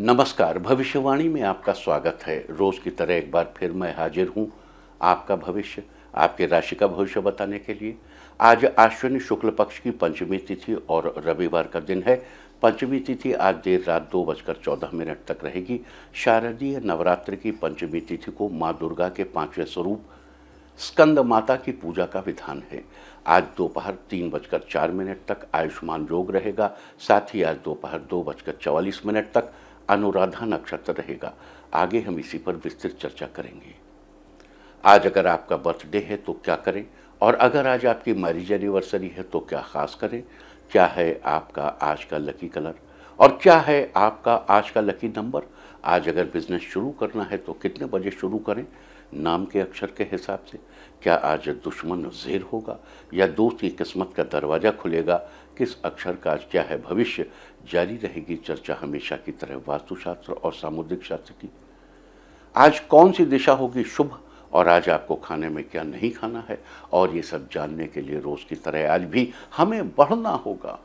नमस्कार। भविष्यवाणी में आपका स्वागत है। रोज की तरह एक बार फिर मैं हाजिर हूँ आपका भविष्य, आपके राशि का भविष्य बताने के लिए। आज आश्विन शुक्ल पक्ष की पंचमी तिथि और रविवार का दिन है। पंचमी तिथि आज देर रात 2:14 तक रहेगी। शारदीय नवरात्र की पंचमी तिथि को माँ दुर्गा के 5वें स्वरूप स्कंद माता की पूजा का विधान है। आज दोपहर 3:04 तक आयुष्मान योग रहेगा। साथ ही आज दोपहर 2:44 तक अनुराधा नक्षत्र रहेगा। आगे हम इसी पर विस्तृत चर्चा करेंगे। आज अगर आपका बर्थडे है तो क्या करें, और अगर आज आपकी मैरिज एनिवर्सरी है तो क्या खास करें। क्या है आपका आज का लकी कलर और क्या है आपका आज का लकी नंबर। आज अगर बिजनेस शुरू करना है तो कितने बजे शुरू करें, नाम के अक्षर के हिसाब से। क्या आज दुश्मन ज़ेर होगा या दोस्त की किस्मत का दरवाज़ा खुलेगा। किस अक्षर का आज क्या है भविष्य। जारी रहेगी चर्चा हमेशा की तरह वास्तुशास्त्र और सामुद्रिक शास्त्र की। आज कौन सी दिशा होगी शुभ, और आज आपको खाने में क्या नहीं खाना है, और ये सब जानने के लिए रोज़ की तरह आज भी हमें बढ़ना होगा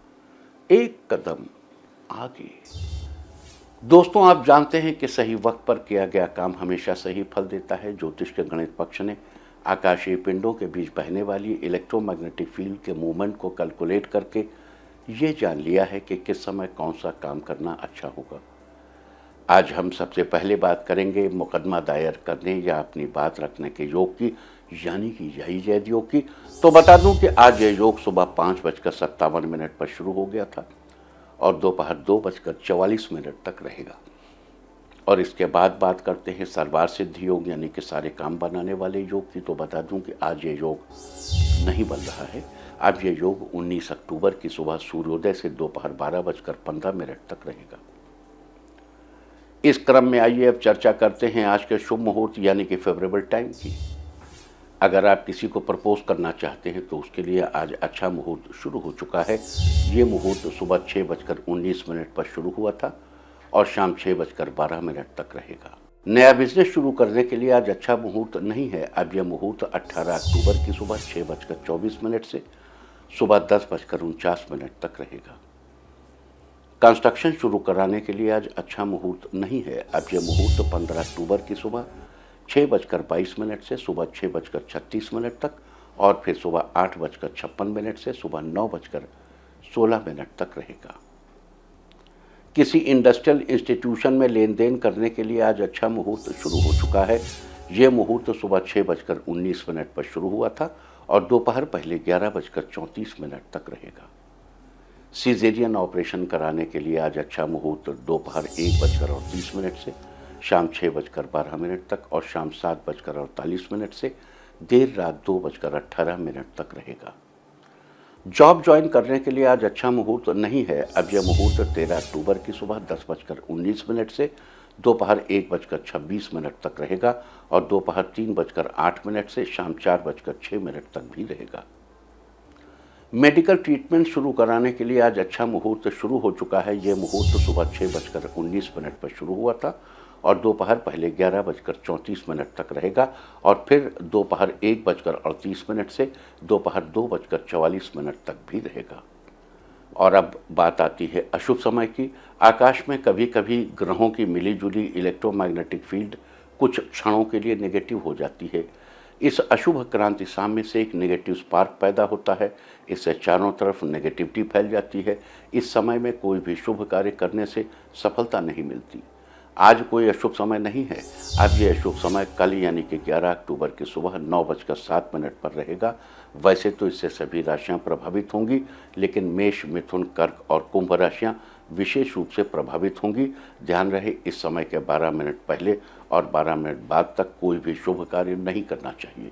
एक कदम आगे। दोस्तों, आप जानते हैं कि सही वक्त पर किया गया काम हमेशा सही फल देता है। ज्योतिष के गणित पक्ष ने आकाशीय पिंडों के बीच बहने वाली इलेक्ट्रोमैग्नेटिक फील्ड के मूवमेंट को कैलकुलेट करके ये जान लिया है कि किस समय कौन सा काम करना अच्छा होगा। आज हम सबसे पहले बात करेंगे मुकदमा दायर करने या अपनी बात रखने के योग की, यानी कि यही जैद योग की। तो बता दूं कि आज यह योग सुबह 5:57 पर शुरू हो गया था और दोपहर 2:44 तक रहेगा। और इसके बाद बात करते हैं सर्वार सिद्धि योग, यानी कि सारे काम बनाने वाले योग की। तो बता दूं कि आज ये योग नहीं बन रहा है। अब ये योग 19 अक्टूबर की सुबह सूर्योदय से दोपहर 12:15 तक रहेगा। इस क्रम में आइए अब चर्चा करते हैं आज के शुभ मुहूर्त यानी कि फेवरेबल टाइम की। अगर आप किसी को प्रपोज करना चाहते हैं तो उसके लिए आज अच्छा मुहूर्त शुरू हो चुका है। ये मुहूर्त सुबह 6:19 पर शुरू हुआ था और शाम 6:12 तक रहेगा। नया बिजनेस शुरू करने के लिए आज अच्छा मुहूर्त नहीं है। अब यह मुहूर्त 18 अक्टूबर की सुबह 6:24 से सुबह 10:49 तक रहेगा। कंस्ट्रक्शन शुरू कराने के लिए आज अच्छा मुहूर्त नहीं है। अब यह मुहूर्त 15 अक्टूबर की सुबह 6:22 से सुबह 6:36 तक और फिर सुबह 8:56 से सुबह 9:16 तक रहेगा। किसी इंडस्ट्रियल इंस्टीट्यूशन में लेन देन करने के लिए आज अच्छा मुहूर्त शुरू हो चुका है। ये मुहूर्त सुबह 6:19 पर शुरू हुआ था और दोपहर पहले 11:34 तक रहेगा। सीजेरियन ऑपरेशन कराने के लिए आज अच्छा मुहूर्त दोपहर 1:38 से शाम 6:12 तक और शाम 7:48 से देर रात 2:18 तक रहेगा। जॉब ज्वाइन करने के लिए आज अच्छा मुहूर्त नहीं है। अब यह मुहूर्त 13 अक्टूबर की सुबह 10:19 से दोपहर 1:26 तक रहेगा और दोपहर 3:08 से शाम 4:06 तक भी रहेगा। मेडिकल ट्रीटमेंट शुरू कराने के लिए आज अच्छा मुहूर्त शुरू हो चुका है। ये मुहूर्त सुबह 6:19 पर शुरू हुआ था और दोपहर पहले 11:34 तक रहेगा और फिर दोपहर 1:38 से दोपहर 2:44 तक भी रहेगा। और अब बात आती है अशुभ समय की। आकाश में कभी कभी ग्रहों की मिलीजुली इलेक्ट्रोमैग्नेटिक फील्ड कुछ क्षणों के लिए नेगेटिव हो जाती है। इस अशुभ क्रांति साम्य से एक नेगेटिव स्पार्क पैदा होता है। इससे चारों तरफ नेगेटिविटी फैल जाती है। इस समय में कोई भी शुभ कार्य करने से सफलता नहीं मिलती। आज कोई अशुभ समय नहीं है। अब यह अशुभ समय कल यानी कि 11 अक्टूबर की सुबह 9:07 पर रहेगा। वैसे तो इससे सभी राशियां प्रभावित होंगी, लेकिन मेष, मिथुन, कर्क और कुंभ राशियां विशेष रूप से प्रभावित होंगी। ध्यान रहे, इस समय के 12 मिनट पहले और 12 मिनट बाद तक कोई भी शुभ कार्य नहीं करना चाहिए।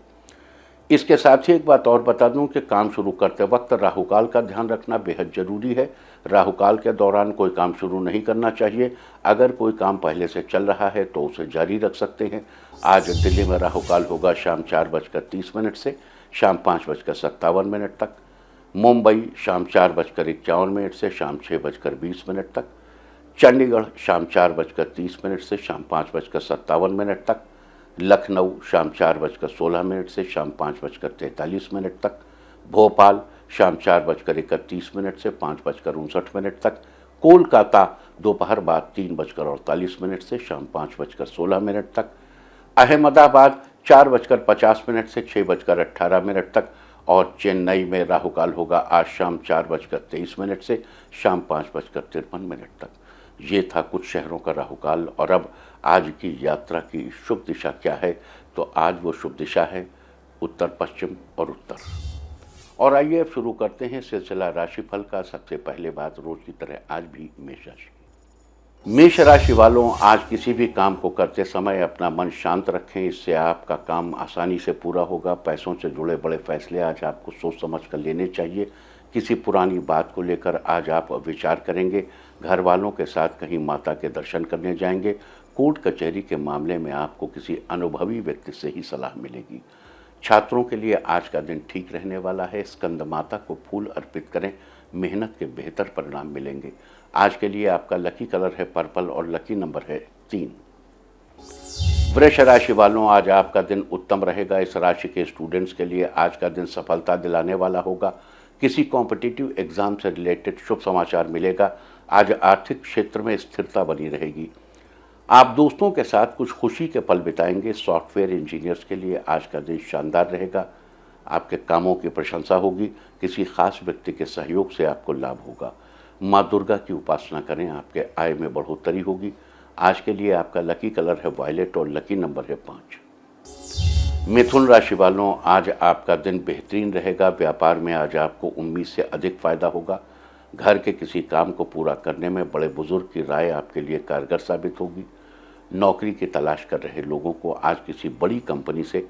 इसके साथ ही एक बात और बता दूं कि काम शुरू करते वक्त राहुकाल का ध्यान रखना बेहद जरूरी है। राहुकाल के दौरान कोई काम शुरू नहीं करना चाहिए। अगर कोई काम पहले से चल रहा है तो उसे जारी रख सकते हैं। आज दिल्ली में राहुकाल होगा शाम 4:30 से शाम 5:57 तक। मुंबई शाम 4:51 से शाम 6:20 तक। चंडीगढ़ शाम 4:30 से शाम 5:57 तक। लखनऊ शाम 4:16 से शाम 5:43 तक। भोपाल शाम 4:31 से 5:59 तक। कोलकाता दोपहर बाद 3:48 से शाम 5:16 तक, अहमदाबाद 4:50 से 6:18 तक और चेन्नई में राहुकाल होगा आज शाम 4:23 से शाम 5:53 तक। ये था कुछ शहरों का राहुकाल। और अब आज की यात्रा की शुभ दिशा क्या है, तो आज वो शुभ दिशा है उत्तर पश्चिम और उत्तर। और आइए अब शुरू करते हैं सिलसिला राशिफल का। सबसे पहले बात रोज की तरह आज भी मेष राशि की। मेष राशि वालों, आज किसी भी काम को करते समय अपना मन शांत रखें, इससे आपका काम आसानी से पूरा होगा। पैसों से जुड़े बड़े फैसले आज आपको सोच समझ कर लेने चाहिए। किसी पुरानी बात को लेकर आज आप विचार करेंगे। घर वालों के साथ कहीं माता के दर्शन करने जाएंगे। कोर्ट कचहरी के मामले में आपको किसी अनुभवी व्यक्ति से ही सलाह मिलेगी। छात्रों के लिए आज का दिन ठीक रहने वाला है। स्कंद माता को फूल अर्पित करें, मेहनत के बेहतर परिणाम मिलेंगे। आज के लिए आपका लकी कलर है पर्पल और लकी नंबर है 3। वृष राशि वालों, आज आपका दिन उत्तम रहेगा। इस राशि के स्टूडेंट्स के लिए आज का दिन सफलता दिलाने वाला होगा। किसी कॉम्पिटिटिव एग्जाम से रिलेटेड शुभ समाचार मिलेगा। आज आर्थिक क्षेत्र में स्थिरता बनी रहेगी। आप दोस्तों के साथ कुछ खुशी के पल बिताएंगे। सॉफ्टवेयर इंजीनियर्स के लिए आज का दिन शानदार रहेगा। आपके कामों की प्रशंसा होगी। किसी खास व्यक्ति के सहयोग से आपको लाभ होगा। माँ दुर्गा की उपासना करें, आपके आय में बढ़ोतरी होगी। आज के लिए आपका लकी कलर है वायलेट और लकी नंबर है 5। मिथुन राशि वालों, आज आपका दिन बेहतरीन रहेगा। व्यापार में आज आपको उम्मीद से अधिक फायदा होगा। घर के किसी काम को पूरा करने में बड़े बुजुर्ग की राय आपके लिए कारगर साबित होगी। नौकरी की तलाश कर रहे लोगों को आज किसी बड़ी कंपनी से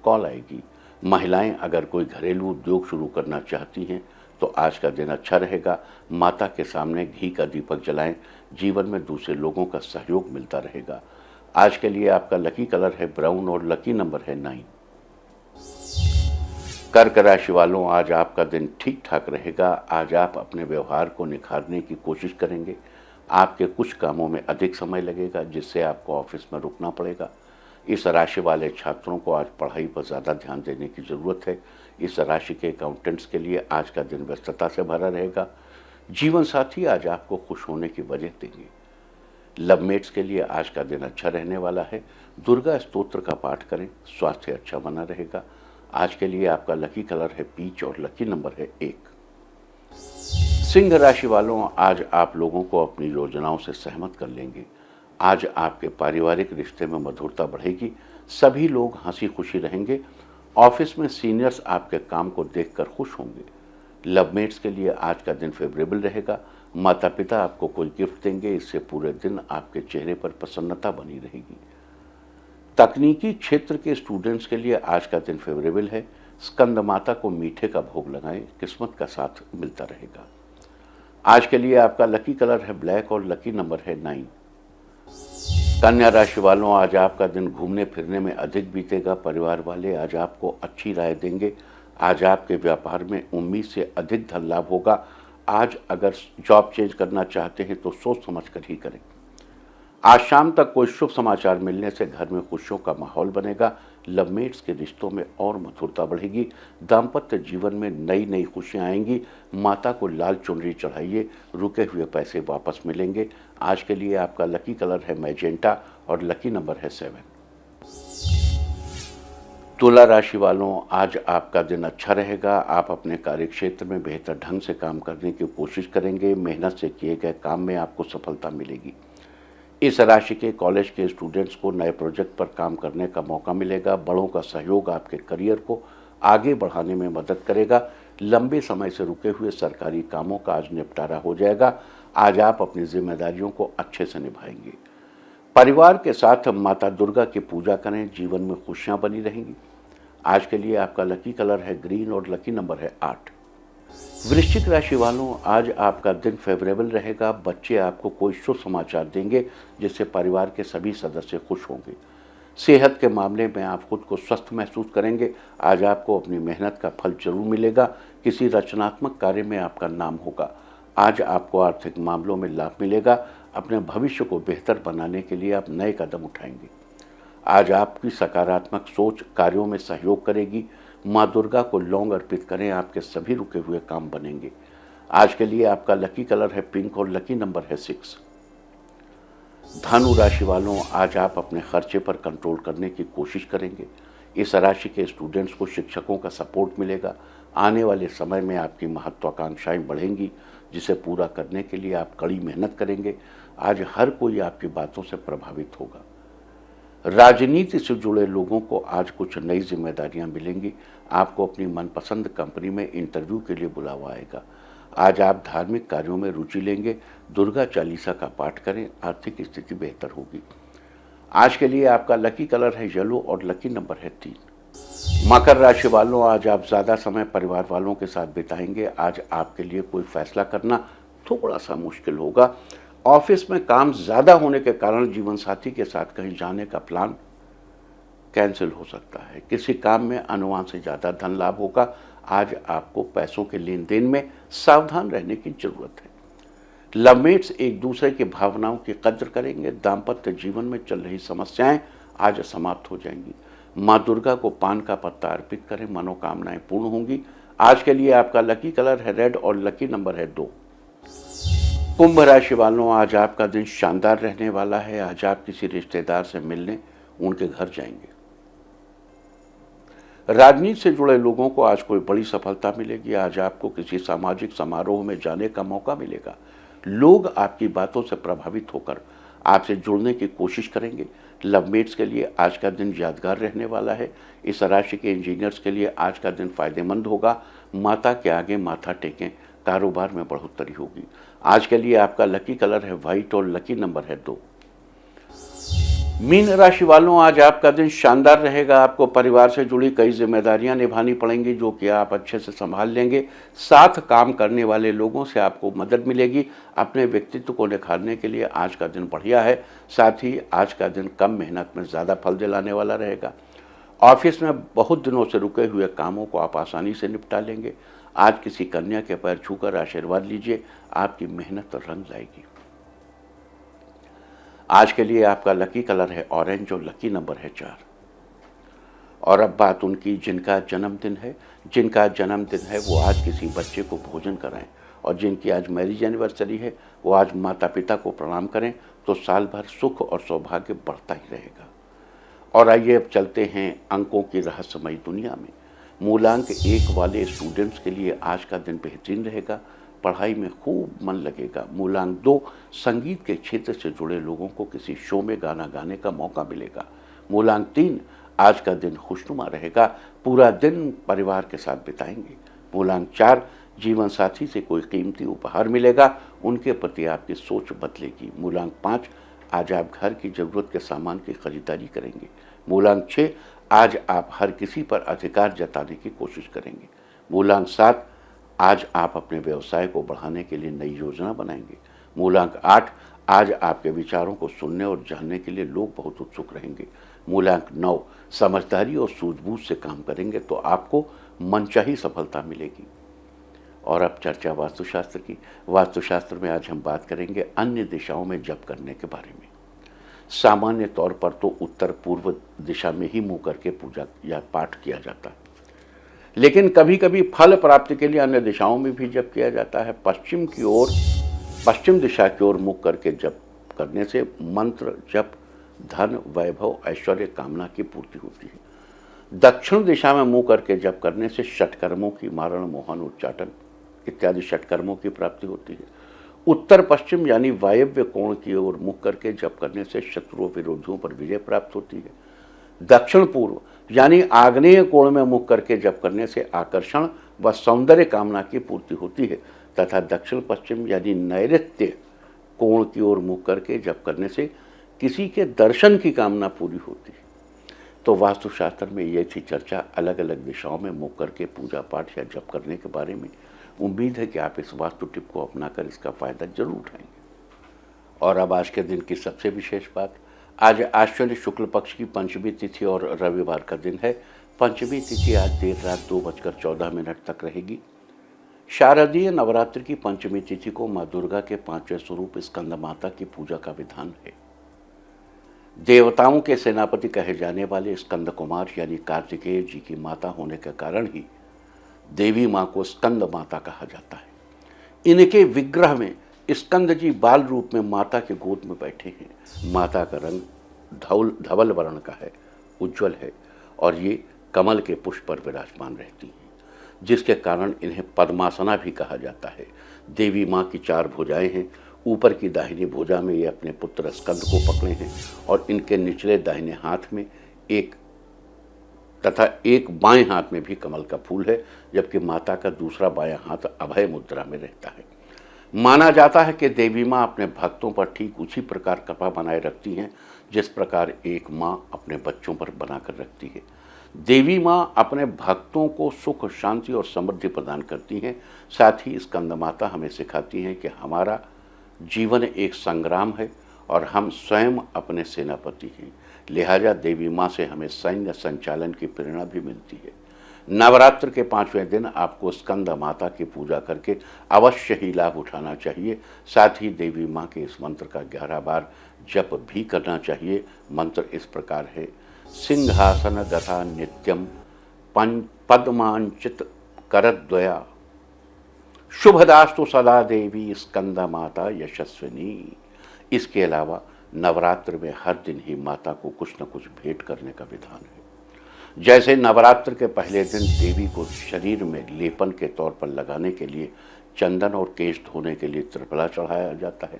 कॉल आएगी। महिलाएं अगर कोई घरेलू उद्योग शुरू करना चाहती हैं तो आज का दिन अच्छा रहेगा। माता के सामने घी का दीपक जलाएं। जीवन में दूसरे लोगों का सहयोग मिलता रहेगा। आज के लिए आपका लकी कलर है ब्राउन और लकी नंबर है 9। कर्क राशि वालों, आज आपका दिन ठीक ठाक रहेगा। आज आप अपने व्यवहार को निखारने की कोशिश करेंगे। आपके कुछ कामों में अधिक समय लगेगा, जिससे आपको ऑफिस में रुकना पड़ेगा। इस राशि वाले छात्रों को आज पढ़ाई पर ज़्यादा ध्यान देने की ज़रूरत है। इस राशि के अकाउंटेंट्स के लिए आज का दिन व्यस्तता से भरा रहेगा। जीवन साथी आज आपको खुश होने की वजह देंगे। लवमेट्स के लिए आज का दिन अच्छा रहने वाला है। दुर्गा स्तोत्र का पाठ करें, स्वास्थ्य अच्छा बना रहेगा। आज के लिए आपका लकी कलर है पीच और लकी नंबर है 1। सिंह राशि वालों, आज आप लोगों को अपनी योजनाओं से सहमत कर लेंगे। आज आपके पारिवारिक रिश्ते में मधुरता बढ़ेगी। सभी लोग हंसी खुशी रहेंगे। ऑफिस में सीनियर्स आपके काम को देखकर खुश होंगे। लवमेट्स के लिए आज का दिन फेवरेबल रहेगा। माता पिता आपको कोई गिफ्ट देंगे, इससे पूरे दिन आपके चेहरे पर प्रसन्नता बनी रहेगी। तकनीकी क्षेत्र के स्टूडेंट्स के लिए आज का दिन फेवरेबल है। स्कंद माता को मीठे का भोग लगाएं, किस्मत का साथ मिलता रहेगा। आज के लिए आपका लकी कलर है ब्लैक और लकी नंबर है 9। कन्या राशि वालों, आज आपका दिन घूमने फिरने में अधिक बीतेगा। परिवार वाले आज आपको अच्छी राय देंगे। आज आपके व्यापार में उम्मीद से अधिक धन लाभ होगा। आज अगर जॉब चेंज करना चाहते हैं तो सोच समझ कर ही करें। आज शाम तक कोई शुभ समाचार मिलने से घर में खुशियों का माहौल बनेगा। लवमेट्स के रिश्तों में और मधुरता बढ़ेगी। दाम्पत्य जीवन में नई नई खुशियां आएंगी। माता को लाल चुनरी चढ़ाइए, रुके हुए पैसे वापस मिलेंगे। आज के लिए आपका लकी कलर है मैजेंटा और लकी नंबर है 7। तुला राशि वालों, आज आपका दिन अच्छा रहेगा। आप अपने कार्यक्षेत्र में बेहतर ढंग से काम करने की कोशिश करेंगे। मेहनत से किए गए काम में आपको सफलता मिलेगी। इस राशि के कॉलेज के स्टूडेंट्स को नए प्रोजेक्ट पर काम करने का मौका मिलेगा। बड़ों का सहयोग आपके करियर को आगे बढ़ाने में मदद करेगा। लंबे समय से रुके हुए सरकारी कामों का आज निपटारा हो जाएगा। आज आप अपनी जिम्मेदारियों को अच्छे से निभाएंगे। परिवार के साथ माता दुर्गा की पूजा करें, जीवन में खुशियां बनी रहेंगी। आज के लिए आपका लकी कलर है ग्रीन और लकी नंबर है 8। वृश्चिक राशि वालों, आज आपका दिन फेवरेबल रहेगा। बच्चे आपको कोई शुभ समाचार देंगे, जिससे परिवार के सभी सदस्य खुश होंगे। सेहत के मामले में आप खुद को स्वस्थ महसूस करेंगे। आज आपको अपनी मेहनत का फल जरूर मिलेगा। किसी रचनात्मक कार्य में आपका नाम होगा। आज आपको आर्थिक मामलों में लाभ मिलेगा। अपने भविष्य को बेहतर बनाने के लिए आप नए कदम उठाएंगे। आज आपकी सकारात्मक सोच कार्यों में सहयोग करेगी। माँ दुर्गा को लौंग अर्पित करें, आपके सभी रुके हुए काम बनेंगे। आज के लिए आपका लकी कलर है पिंक और लकी नंबर है 6। धनु राशि वालों, आज आप अपने खर्चे पर कंट्रोल करने की कोशिश करेंगे। इस राशि के स्टूडेंट्स को शिक्षकों का सपोर्ट मिलेगा। आने वाले समय में आपकी महत्वाकांक्षाएं बढ़ेंगी, जिसे पूरा करने के लिए आप कड़ी मेहनत करेंगे। आज हर कोई आपकी बातों से प्रभावित होगा। राजनीति से जुड़े लोगों को आज कुछ नई जिम्मेदारियां मिलेंगी। आपको अपनी मनपसंद कंपनी में इंटरव्यू के लिए बुलावा आएगा। आज आप धार्मिक कार्यों में रुचि लेंगे। दुर्गा चालीसा का पाठ करें, आर्थिक स्थिति बेहतर होगी। आज के लिए आपका लकी कलर है येलो और लकी नंबर है 3। मकर राशि वालों, आज आप ज़्यादा समय परिवार वालों के साथ बिताएंगे। आज आपके लिए कोई फैसला करना थोड़ा सा मुश्किल होगा। ऑफिस में काम ज़्यादा होने के कारण जीवन साथी के साथ कहीं जाने का प्लान कैंसिल हो सकता है। किसी काम में अनुमान से ज़्यादा धन लाभ होगा। आज आपको पैसों के लेन देन में सावधान रहने की जरूरत है। लवमेट्स एक दूसरे की भावनाओं की कद्र करेंगे। दाम्पत्य जीवन में चल रही समस्याएं आज समाप्त हो जाएंगी। माँ दुर्गा को पान का पत्ता अर्पित करें, मनोकामनाएं पूर्ण होंगी। आज के लिए आपका लकी कलर है रेड और लकी नंबर है 2। कुंभ राशि वालों, आज आपका दिन शानदार रहने वाला है। आज आप किसी रिश्तेदार से मिलने उनके घर जाएंगे। राजनीति से जुड़े लोगों को आज कोई बड़ी सफलता मिलेगी। आज आपको किसी सामाजिक समारोह में जाने का मौका मिलेगा। लोग आपकी बातों से प्रभावित होकर आपसे जुड़ने की कोशिश करेंगे। लवमेट्स के लिए आज का दिन यादगार रहने वाला है। इस राशि के इंजीनियर्स के लिए आज का दिन फायदेमंद होगा। माता के आगे माथा टेकें, कारोबार में बढ़ोतरी होगी। आज के लिए आपका लकी कलर है व्हाइट और लकी नंबर है 2। मीन राशि वालों, आज आपका दिन शानदार रहेगा। आपको परिवार से जुड़ी कई जिम्मेदारियां निभानी पड़ेंगी, जो कि आप अच्छे से संभाल लेंगे। साथ काम करने वाले लोगों से आपको मदद मिलेगी। अपने व्यक्तित्व को निखारने के लिए आज का दिन बढ़िया है। साथ ही आज का दिन कम मेहनत में ज़्यादा फल दिलाने वाला रहेगा। ऑफिस में बहुत दिनों से रुके हुए कामों को आप आसानी से निपटा लेंगे। आज किसी कन्या के पैर छूकर आशीर्वाद लीजिए, आपकी मेहनत रंग लाएगी। आज के लिए आपका लकी कलर है ऑरेंज और लकी नंबर है 4। और अब बात उनकी जिनका जन्मदिन है। जिनका जन्मदिन है वो आज किसी बच्चे को भोजन कराएं, और जिनकी आज मैरिज एनिवर्सरी है वो आज माता पिता को प्रणाम करें, तो साल भर सुख और सौभाग्य बढ़ता ही रहेगा। और आइए अब चलते हैं अंकों की रहस्यमयी दुनिया में। मूलांक 1 वाले स्टूडेंट्स के लिए आज का दिन बेहतरीन रहेगा। पढ़ाई में खूब मन लगेगा। मूलांक 2, संगीत के क्षेत्र से जुड़े लोगों को किसी शो में गाना गाने का मौका मिलेगा। मूलांक 3, आज का दिन खुशनुमा रहेगा। पूरा दिन परिवार के साथ बिताएंगे। मूलांक 4, जीवन साथी से कोई कीमती उपहार मिलेगा, उनके प्रति आपकी सोच बदलेगी। मूलांक 5, आज आप घर की जरूरत के सामान की खरीदारी करेंगे। मूलांक 6, आज आप हर किसी पर अधिकार जताने की कोशिश करेंगे। मूलांक 7, आज आप अपने व्यवसाय को बढ़ाने के लिए नई योजना बनाएंगे। मूलांक 8, आज आपके विचारों को सुनने और जानने के लिए लोग बहुत उत्सुक रहेंगे। मूलांक 9, समझदारी और सूझबूझ से काम करेंगे तो आपको मनचाही सफलता मिलेगी। और अब चर्चा वास्तुशास्त्र की। वास्तुशास्त्र में आज हम बात करेंगे अन्य दिशाओं में जप करने के बारे में। सामान्य तौर पर तो उत्तर पूर्व दिशा में ही मुंह करके पूजा या पाठ किया जाता है, लेकिन कभी कभी फल प्राप्ति के लिए अन्य दिशाओं में भी जप किया जाता है। पश्चिम दिशा की ओर मुख करके जप करने से मंत्र जप, धन, वैभव, ऐश्वर्य, कामना की पूर्ति होती है। दक्षिण दिशा में मुंह करके जप करने से षटकर्मों की मारण, मोहन, उच्चाटन इत्यादि षटकर्मों की प्राप्ति होती है। उत्तर पश्चिम यानी वायव्य कोण की ओर मुख करके जप करने से शत्रुओं विरोधियों पर विजय प्राप्त होती है। दक्षिण पूर्व यानी आग्नेय कोण में मुख करके जप करने से आकर्षण व सौंदर्य कामना की पूर्ति होती है, तथा दक्षिण पश्चिम यानी नैऋत्य कोण की ओर मुख करके जप करने से किसी के दर्शन की कामना पूरी होती है। तो वास्तुशास्त्र में ये थी चर्चा अलग अलग दिशाओं में मुख करके पूजा पाठ या जप करने के बारे में। उम्मीद है कि आप इस वास्तु टिप को अपनाकर इसका फायदा जरूर उठाएंगे। और अब आज के दिन की सबसे विशेष बात, आज आश्विन शुक्ल पक्ष की पंचमी तिथि और रविवार का दिन है। पंचमी तिथि आज देर रात 2:14 तक रहेगी। शारदीय नवरात्रि की पंचमी तिथि को माँ दुर्गा के 5वें स्वरूप स्कंद माता की पूजा का विधान है। देवताओं के सेनापति कहे जाने वाले स्कंद कुमार यानी कार्तिकेय जी की माता होने के कारण ही देवी माँ को स्कंद माता कहा जाता है। इनके विग्रह में स्कंद जी बाल रूप में माता के गोद में बैठे हैं। माता का रंग धवल वर्ण का है, उज्जवल है, और ये कमल के पुष्प पर विराजमान रहती हैं, जिसके कारण इन्हें पद्मासना भी कहा जाता है। देवी माँ की 4 भुजाएं हैं। ऊपर की दाहिनी भुजा में ये अपने पुत्र स्कंद को पकड़े हैं और इनके निचले दाहिने हाथ में एक तथा एक बाएं हाथ में भी कमल का फूल है, जबकि माता का दूसरा बायां हाथ अभय मुद्रा में रहता है। माना जाता है कि देवी माँ अपने भक्तों पर ठीक उसी प्रकार कृपा बनाए रखती हैं जिस प्रकार एक माँ अपने बच्चों पर बनाकर रखती है। देवी माँ अपने भक्तों को सुख, शांति और समृद्धि प्रदान करती हैं। साथ ही स्कंद माता हमें सिखाती हैं कि हमारा जीवन एक संग्राम है और हम स्वयं अपने सेनापति हैं। लिहाजा देवी माँ से हमें सैन्य संचालन की प्रेरणा भी मिलती है। नवरात्र के 5वें दिन आपको स्कंद माता की पूजा करके अवश्य ही लाभ उठाना चाहिए। साथ ही देवी माँ के इस मंत्र का 11 बार जप भी करना चाहिए। मंत्र इस प्रकार है: सिंहासन गता नित्यम पद्मांचित करद्वया शुभदास्तु सदा देवी स्कंद माता यशस्विनी। इसके अलावा नवरात्र में हर दिन ही माता को कुछ न कुछ भेंट करने का विधान है। जैसे नवरात्र के पहले दिन देवी को शरीर में लेपन के तौर पर लगाने के लिए चंदन और केश धोने के लिए त्रिफला चढ़ाया जाता है।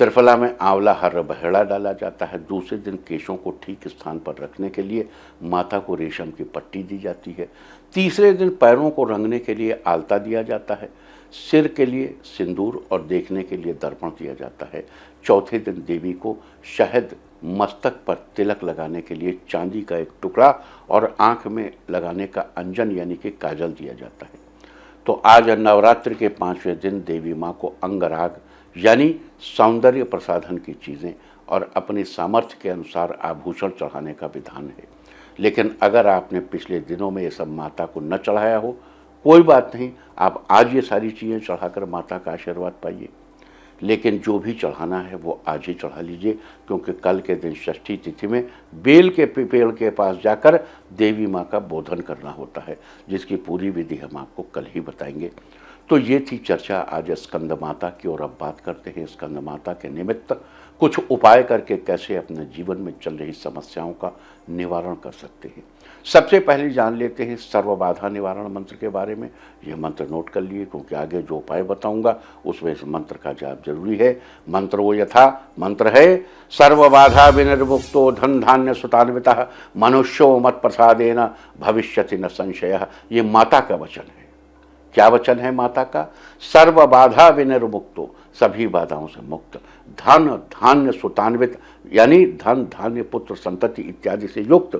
त्रिफला में आंवला हर बहेड़ा डाला जाता है। दूसरे दिन केशों को ठीक स्थान पर रखने के लिए माता को रेशम की पट्टी दी जाती है। तीसरे दिन पैरों को रंगने के लिए आलता दिया जाता है। सिर के लिए सिंदूर और देखने के लिए दर्पण दिया जाता है। चौथे दिन देवी को शहद मस्तक पर तिलक लगाने के लिए चांदी का एक टुकड़ा और आंख में लगाने का अंजन यानी कि काजल दिया जाता है। तो आज नवरात्र के 5वें दिन देवी माँ को अंगराग यानी सौंदर्य प्रसाधन की चीज़ें और अपनी सामर्थ्य के अनुसार आभूषण चढ़ाने का विधान है। लेकिन अगर आपने पिछले दिनों में ये सब माता को न चढ़ाया हो, कोई बात नहीं, आप आज ये सारी चीज़ें चढ़ाकर माता का आशीर्वाद पाइए। लेकिन जो भी चढ़ाना है वो आज ही चढ़ा लीजिए, क्योंकि कल के दिन षष्ठी तिथि में बेल के पेड़ के पास जाकर देवी माँ का बोधन करना होता है, जिसकी पूरी विधि हम आपको कल ही बताएंगे। तो ये थी चर्चा आज स्कंद माता की, और अब बात करते हैं स्कंद माता के निमित्त कुछ उपाय करके कैसे अपने जीवन में चल रही समस्याओं का निवारण कर सकते हैं। सबसे पहले जान लेते हैं सर्व बाधा निवारण मंत्र के बारे में। यह मंत्र नोट कर लिए, क्योंकि आगे जो उपाय बताऊंगा उसमें इस मंत्र का जाप जरूरी है। मंत्र वो यथा मंत्र है: सर्व बाधा विनिर्मुक्तो धन धान्य सुतान्वितः मनुष्यो मत प्रसादेन भविष्यति न संशयः। ये माता का वचन है। क्या वचन है माता का? सर्व बाधा विनिर्मुक्तो, सभी बाधाओं से मुक्त, धन धान्य सुतान्वित यानी धन धान्य पुत्र संतति इत्यादि से युक्त,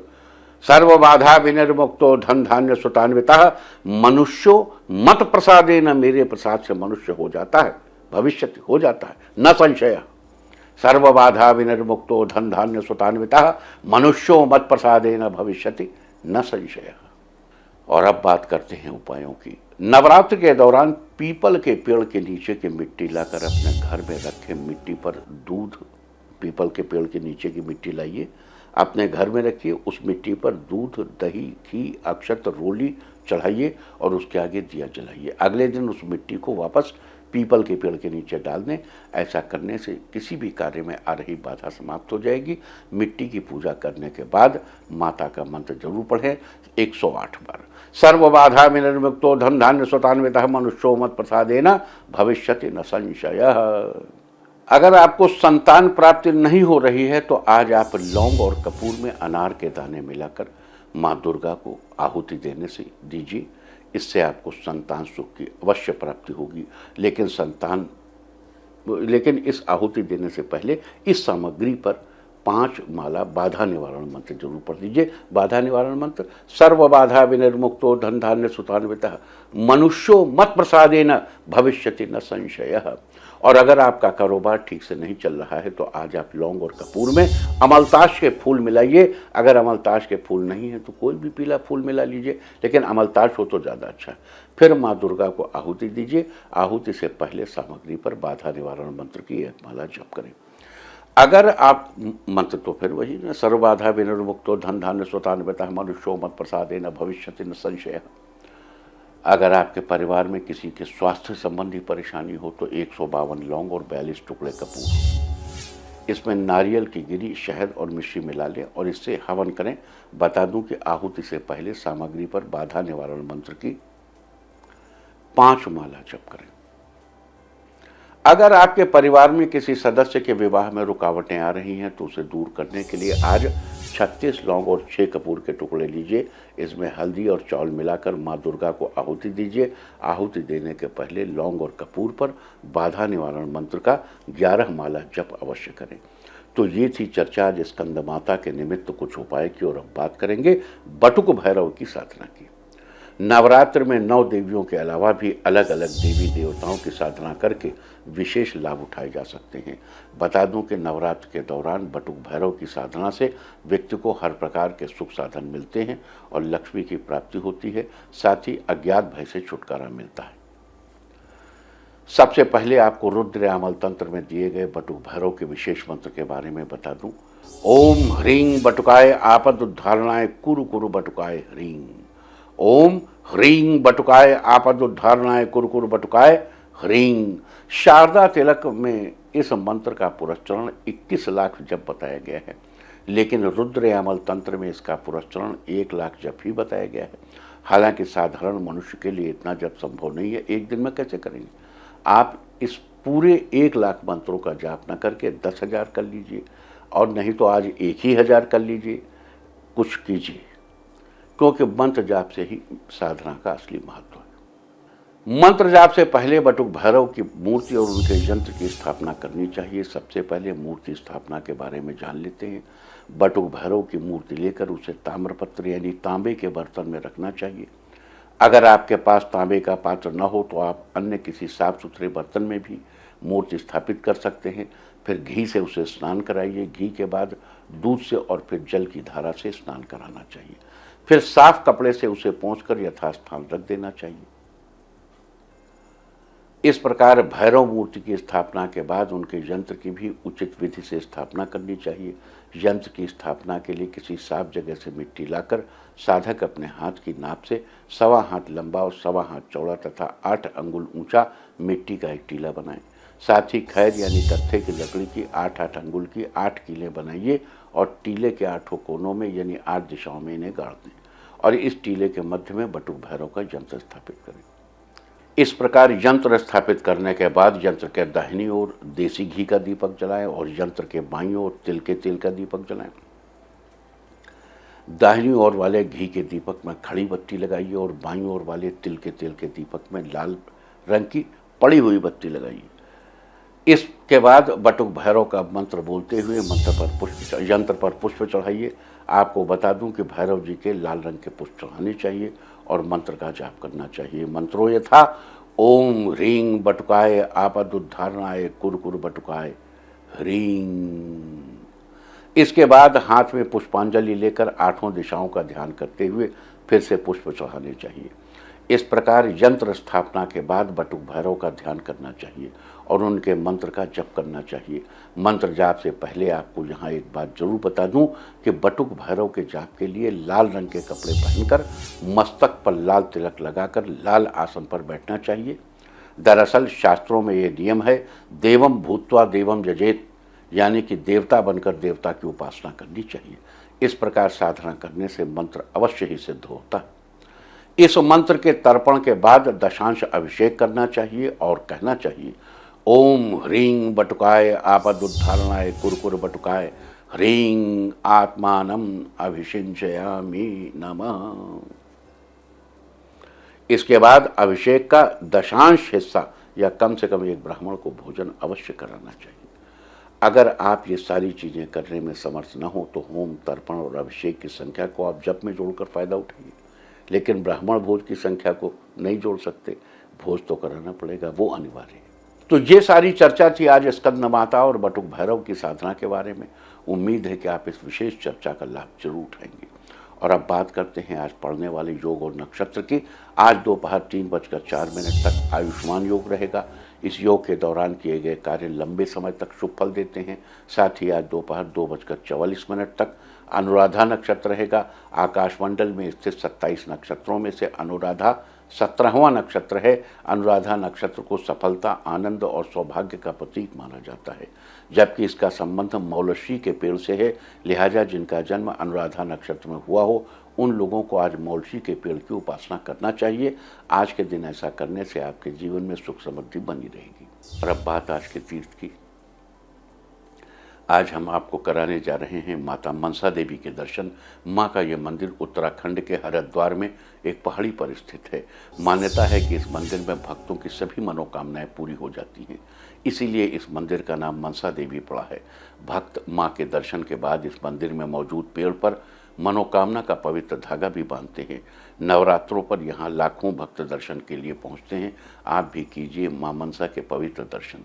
सर्व बाधा विनिर्मुक्तो धन धान्य सुतान्वितः मनुष्यो मत प्रसादेन, मेरे प्रसाद से मनुष्य हो जाता है, भविष्य हो जाता है, न संशय। सर्व बाधा विनिर्मुक्तो धन धान्य सुतान्वितः मनुष्यो मत प्रसादेन भविष्यति न संशय। और अब बात करते हैं उपायों की। नवरात्र के दौरान पीपल के पेड़ के नीचे की मिट्टी लाकर अपने घर में रखें। मिट्टी पर दूध, पीपल के पेड़ के नीचे की मिट्टी लाइए, अपने घर में रखिए। उस मिट्टी पर दूध, दही, घी, अक्षत, रोली चढ़ाइए और उसके आगे दिया जलाइए। अगले दिन उस मिट्टी को वापस पीपल के पेड़ के नीचे डाल दें। ऐसा करने से किसी भी कार्य में आ रही बाधा समाप्त हो जाएगी। मिट्टी की पूजा करने के बाद माता का मंत्र जरूर पढ़ें 108 बार। सर्व बाधा विनिर्मुक्तो धन धान्य सुतान्वितः मनुष्यो मत प्रसादेन भविष्यति न संशयः। अगर आपको संतान प्राप्ति नहीं हो रही है तो आज आप लौंग और कपूर में अनार के दाने मिलाकर माँ दुर्गा को आहुति देने से दीजिए। इससे आपको संतान सुख की अवश्य प्राप्ति होगी। लेकिन इस आहुति देने से पहले इस सामग्री पर 5 माला बाधा निवारण मंत्र जरूर पढ़ लीजिए। बाधा निवारण मंत्र: सर्व बाधा विनिर्मुक्तो धन धान्य सुतान्वितः मनुष्यो मत प्रसादेन भविष्यति न संशयः। और अगर आपका कारोबार ठीक से नहीं चल रहा है तो आज आप लौंग और कपूर में अमलताश के फूल मिलाइए। अगर अमलताश के फूल नहीं है तो कोई भी पीला फूल मिला लीजिए, लेकिन अमलताश हो तो ज़्यादा अच्छा है। फिर माँ दुर्गा को आहुति दीजिए। आहुति से पहले सामग्री पर बाधा निवारण मंत्र की एक माला जप करें। अगर आप मंत्र तो फिर वही ना, सर्वबाधा विनिर्मुक्तो धन धान्य सुतान्वितः मनुष्यो मत प्रसादेन भविष्यति न संशयः। अगर आपके परिवार में किसी के स्वास्थ्य संबंधी परेशानी हो तो 152 लौंग और 42 टुकड़े कपूर, इसमें नारियल की गिरी, शहद और मिश्री मिला लें और इससे हवन करें। बता दूं कि आहुति से पहले सामग्री पर बाधा निवारण मंत्र की 5 माला जप करें। अगर आपके परिवार में किसी सदस्य के विवाह में रुकावटें आ रही हैं तो उसे दूर करने के लिए आज 36 लौंग और 6 कपूर के टुकड़े लीजिए। इसमें हल्दी और चावल मिलाकर मां दुर्गा को आहुति दीजिए। आहुति देने के पहले लौंग और कपूर पर बाधा निवारण मंत्र का 11 माला जप अवश्य करें। तो ये थी चर्चा आज स्कंद माता के निमित्त कुछ उपाय की, और अब बात करेंगे बटुक भैरव की साधना की। नवरात्र में 9 देवियों के अलावा भी अलग अलग देवी देवताओं की साधना करके विशेष लाभ उठाए जा सकते हैं। बता दूं कि नवरात्र के दौरान बटुक भैरव की साधना से व्यक्ति को हर प्रकार के सुख साधन मिलते हैं और लक्ष्मी की प्राप्ति होती है, साथ ही अज्ञात भय से छुटकारा मिलता है। सबसे पहले आपको रुद्रयामल तंत्र में दिए गए बटुक भैरव के विशेष मंत्र के बारे में बता दूं। ओम ह्रीं बटुकाय आपद उद्धारणाय कुरु कुरु बटुकाय ह्रीं। ओम ह्रीं बटुकाय आपद उद्धारणाय कुरु कुरु बटुकाय ह्रीं। शारदा तिलक में इस मंत्र का पुरस्चरण 21 लाख जप बताया गया है, लेकिन रुद्रयामल तंत्र में इसका पुरस्चरण 1 लाख जप ही बताया गया है। हालांकि साधारण मनुष्य के लिए इतना जप संभव नहीं है, एक दिन में कैसे करेंगे। आप इस पूरे 1 लाख मंत्रों का जाप न करके 10,000 कर लीजिए, और नहीं तो आज 1 ही 1000 कर लीजिए, कुछ कीजिए, क्योंकि मंत्र जाप से ही साधना का असली महत्व है। मंत्र जाप से पहले बटुक भैरव की मूर्ति और उनके यंत्र की स्थापना करनी चाहिए। सबसे पहले मूर्ति स्थापना के बारे में जान लेते हैं। बटुक भैरव की मूर्ति लेकर उसे ताम्रपत्र यानी तांबे के बर्तन में रखना चाहिए। अगर आपके पास तांबे का पात्र न हो तो आप अन्य किसी साफ सुथरे बर्तन में भी मूर्ति स्थापित कर सकते हैं। फिर घी से उसे स्नान कराइए। घी के बाद दूध से और फिर जल की धारा से स्नान कराना चाहिए। फिर साफ कपड़े से उसे पोंछकर यथास्थान रख देना चाहिए। इस प्रकार भैरव मूर्ति की स्थापना के बाद उनके यंत्र की भी उचित विधि से स्थापना करनी चाहिए। यंत्र की स्थापना के लिए किसी साफ जगह से मिट्टी लाकर साधक अपने हाथ की नाप से 1.25 हाथ लंबा और 1.25 हाथ चौड़ा तथा 8 अंगुल ऊंचा मिट्टी का एक टीला बनाएं। साथ ही खैर यानी तख्ते की लकड़ी की 8-8 अंगुल की 8 कीलें बनाइए और टीले के 8 कोनों में यानी 8 दिशाओं में इन्हें गाड़ दें, और इस टीले के मध्य में बटुक भैरव का यंत्र स्थापित करें। इस प्रकार यंत्र स्थापित करने के बाद यंत्र के दाहिनी ओर देसी घी का दीपक जलाएं और यंत्र के बाईं ओर तिल के तेल का दीपक जलाएं। दाहिनी ओर वाले घी के दीपक में खड़ी बत्ती लगाइए और बाईं ओर वाले तिल के तेल के दीपक में लाल रंग की पड़ी हुई बत्ती लगाइए। इसके बाद बटुक भैरव का मंत्र बोलते हुए यंत्र पर पुष्प चढ़ाइए। आपको बता दूं कि भैरव जी के लाल रंग के पुष्प चढ़ाने चाहिए और मंत्र का जाप करना चाहिए। मंत्रो यथा ओम ह्रीं बटुकाय आपद उद्धारणाय कुरु कुरु बटुकाय ह्रीं। इसके बाद हाथ में पुष्पांजलि लेकर 8 दिशाओं का ध्यान करते हुए फिर से पुष्प चढ़ाने चाहिए। इस प्रकार यंत्र स्थापना के बाद बटुक भैरव का ध्यान करना चाहिए और उनके मंत्र का जप करना चाहिए। मंत्र जाप से पहले आपको यहाँ एक बात जरूर बता दूं कि बटुक भैरव के जाप के लिए लाल रंग के कपड़े पहनकर मस्तक पर लाल तिलक लगाकर लाल आसन पर बैठना चाहिए। दरअसल शास्त्रों में ये नियम है, देवम भूत्वा देवम यजेत, यानी कि देवता बनकर देवता की उपासना करनी चाहिए। इस प्रकार साधना करने से मंत्र अवश्य ही सिद्ध होता है। इस मंत्र के तर्पण के बाद दशांश अभिषेक करना चाहिए और कहना चाहिए ओम ह्रीं बटुकाय आपद उद्धारणाय कुरु कुरु बटुकाय ह्रीं आत्मानम अभिषिंचयामि नमः। इसके बाद अभिषेक का दशांश हिस्सा या कम से कम एक ब्राह्मण को भोजन अवश्य कराना चाहिए। अगर आप ये सारी चीज़ें करने में समर्थ न हो तो होम, तर्पण और अभिषेक की संख्या को आप जप में जोड़कर फायदा उठाइए, लेकिन ब्राह्मण भोज की संख्या को नहीं जोड़ सकते। भोज तो कराना पड़ेगा, वो अनिवार्य है। तो ये सारी चर्चा थी आज स्कंद माता और बटुक भैरव की साधना के बारे में। उम्मीद है कि आप इस विशेष चर्चा का लाभ जरूर उठाएंगे। और अब बात करते हैं आज पढ़ने वाले योग और नक्षत्र की। आज दोपहर 3:04 तक आयुष्मान योग रहेगा। इस योग के दौरान किए गए कार्य लंबे समय तक शुभ फल देते हैं। साथ ही आज दोपहर 2:44 तक अनुराधा नक्षत्र रहेगा। आकाशमंडल में स्थित 27 नक्षत्रों में से अनुराधा 17वां नक्षत्र है। अनुराधा नक्षत्र को सफलता, आनंद और सौभाग्य का प्रतीक माना जाता है, जबकि इसका संबंध मौलशी के पेड़ से है। लिहाजा जिनका जन्म अनुराधा नक्षत्र में हुआ हो उन लोगों को आज मौलशी के पेड़ की उपासना करना चाहिए। आज के दिन ऐसा करने से आपके जीवन में सुख समृद्धि बनी रहेगी। और अब बात आज के तीर्थ की। आज हम आपको कराने जा रहे हैं माता मनसा देवी के दर्शन। माँ का यह मंदिर उत्तराखंड के हरिद्वार में एक पहाड़ी पर स्थित है। मान्यता है कि इस मंदिर में भक्तों की सभी मनोकामनाएं पूरी हो जाती हैं, इसीलिए इस मंदिर का नाम मनसा देवी पड़ा है। भक्त माँ के दर्शन के बाद इस मंदिर में मौजूद पेड़ पर मनोकामना का पवित्र धागा भी बांधते हैं। नवरात्रों पर यहाँ लाखों भक्त दर्शन के लिए पहुँचते हैं। आप भी कीजिए माँ मनसा के पवित्र दर्शन।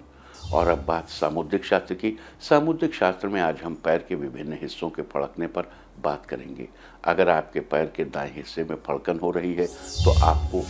और अब बात सामुद्रिक शास्त्र की। सामुद्रिक शास्त्र में आज हम पैर के विभिन्न हिस्सों के फड़कने पर बात करेंगे। अगर आपके पैर के दाएं हिस्से में फड़कन हो रही है तो आपको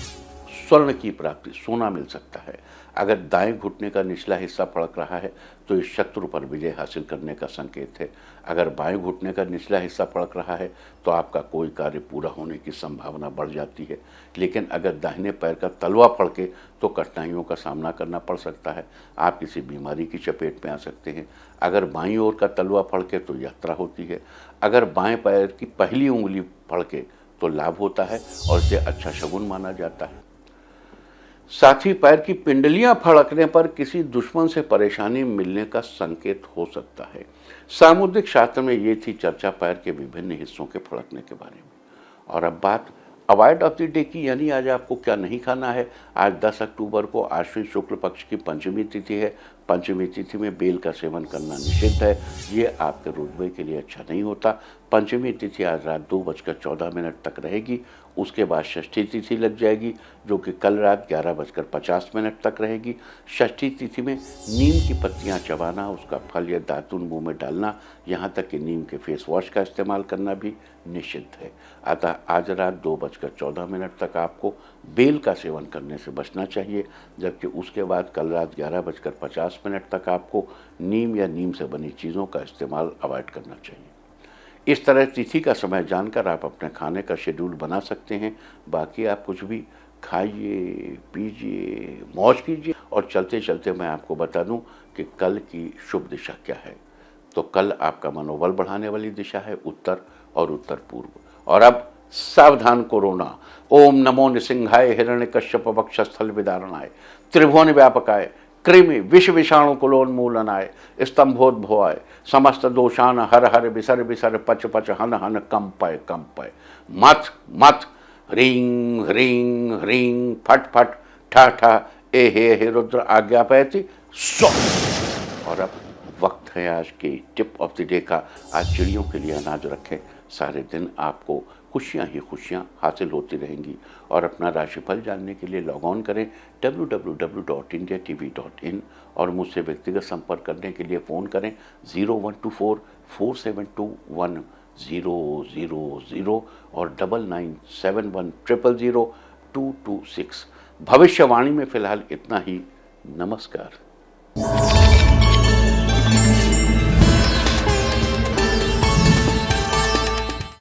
स्वर्ण की प्राप्ति, सोना मिल सकता है। अगर दाएं घुटने का निचला हिस्सा फड़क रहा है तो इस शत्रु पर विजय हासिल करने का संकेत है। अगर बाएं घुटने का निचला हिस्सा फड़क रहा है तो आपका कोई कार्य पूरा होने की संभावना बढ़ जाती है। लेकिन अगर दाहिने पैर का तलवा फड़के तो कठिनाइयों का सामना करना पड़ सकता है। आप किसी बीमारी की चपेट में आ सकते हैं। अगर बाईं ओर का तलवा फड़के तो यात्रा होती है। अगर बाएं पैर की पहली उंगली फड़के तो लाभ होता है और इसे अच्छा शगुन माना जाता है। साथ ही पैर की पिंडलियां फड़कने पर किसी दुश्मन से परेशानी मिलने का संकेत हो सकता है। सामुद्रिक शास्त्र में ये थी चर्चा पैर के विभिन्न हिस्सों के फड़कने के बारे में। और अब बात अवॉइड ऑफ द डे की, यानी आज आपको क्या नहीं खाना है। आज 10 अक्टूबर को आश्विन शुक्ल पक्ष की पंचमी तिथि है। पंचमी तिथि में बेल का सेवन करना निषिद्ध है। ये आपके रुतबे के लिए अच्छा नहीं होता। पंचमी तिथि आज रात 2:14 तक रहेगी। उसके बाद षष्ठी तिथि लग जाएगी जो कि कल रात 11:50 तक रहेगी। षष्ठी तिथि में नीम की पत्तियां चबाना, उसका फल या दातुन मुंह में डालना, यहाँ तक कि नीम के फेस वॉश का इस्तेमाल करना भी निषिद्ध है। अतः आज रात 2:14 तक आपको बेल का सेवन करने से बचना चाहिए, जबकि उसके बाद कल रात 11:50 तक आपको नीम या नीम से बनी चीज़ों का इस्तेमाल अवॉइड करना चाहिए। इस तरह तिथि का समय जानकर आप अपने खाने का शेड्यूल बना सकते हैं। बाकी आप कुछ भी खाइए, पीजिए, मौज कीजिए। और चलते चलते मैं आपको बता दूं कि कल की शुभ दिशा क्या है। तो कल आपका मनोबल बढ़ाने वाली दिशा है उत्तर और उत्तर पूर्व। और अब सावधान कोरोना। ओम नमो नृसिंहाय हिरण्यकश्यप वक्षस्थल विदारणाय त्रिभुवन व्यापकाय कृमि विष विषाणु कुलोन्मूलनाय स्तंभोद्भवाय समस्त दोषान हर हर विसर विसर पच पच हन हन कंपय कंपय मथ मथ ह्रीं ह्रीं ह्रीं फट फट ठा ठा ए हे रुद्र आज्ञापयति स्व। और अब वक्त है आज की टिप ऑफ द डे का। आज चिड़ियों के लिए अनाज रखें। सारे दिन आपको खुशियाँ ही खुशियाँ हासिल होती रहेंगी। और अपना राशिफल जानने के लिए लॉग ऑन करें www.indiatv.in और मुझसे व्यक्तिगत संपर्क करने के लिए फ़ोन करें 0124472100 और 9971000226। भविष्यवाणी में फ़िलहाल इतना ही। नमस्कार।